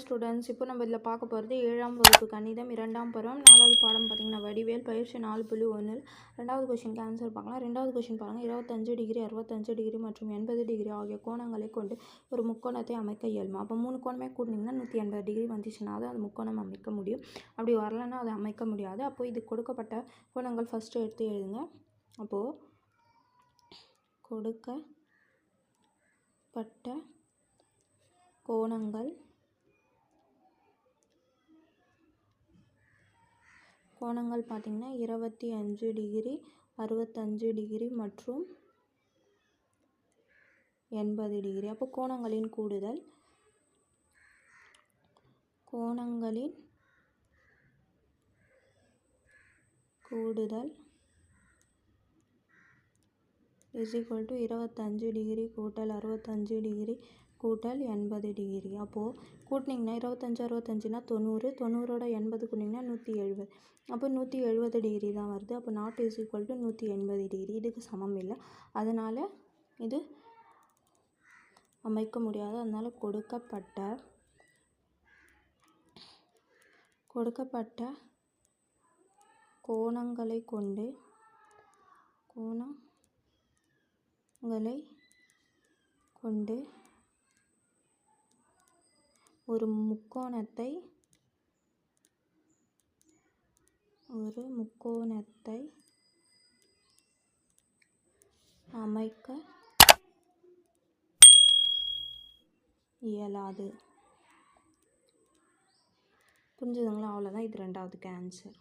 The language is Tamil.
ஸ்டூடெண்ட்ஸ், இப்போ நம்ம இதில் பார்க்க போகிறது 7ஆம் வகுப்பு கணிதம் 2ஆம் பருவம் 4வது பாடம் பார்த்தீங்கன்னா வடிவேல் பயிற்சி 4.1. 2வது கொஷினுக்கு ஆன்சர் பார்க்கலாம். 2வது கொஷின் பாருங்கள். 25 டிகிரி 65 டிகிரி மற்றும் 80 டிகிரி ஆகிய கோணங்களை கொண்டு ஒரு முக்கோணத்தை அமைக்க இயலுமா? அப்போ 3 கோணமே கூட்டினீங்கன்னா 180 டிகிரி வந்துச்சுன்னா தான் அது முக்கோணம் அமைக்க முடியும். அப்படி வரலைன்னா அதை அமைக்க முடியாது. அப்போது இது கொடுக்கப்பட்ட கோணங்கள் ஃபஸ்ட்டு எடுத்து எழுதுங்க. அப்போது கொடுக்கப்பட்ட கோணங்கள் பார்த்திங்கன்னா 25 டிகிரி 65 டிகிரி மற்றும் 80 டிகிரி. அப்போ கோணங்களின் கூடுதல் is equal to 25 டிகிரி கூட்டல் 65 டிகிரி கூட்டல் 80 டிகிரி. அப்போது கூட்டினீங்கன்னா 25 65னா 90, 90ஓட 80 கூட்டினீங்கன்னா 170. அப்போ 170 டிகிரி தான் வருது. அப்போ not is equal to 180 degree. இதுக்கு சமம் இல்லை, அதனால் இது அமைக்க முடியாது. அதனால் கொடுக்கப்பட்ட கோணங்களை கொண்டு ஒரு முக்கோணத்தை அமைக்க இயலாது. புரிஞ்சுதுங்களா? அவ்வளோதான். இது 2வதுக்கு ஆன்சர்.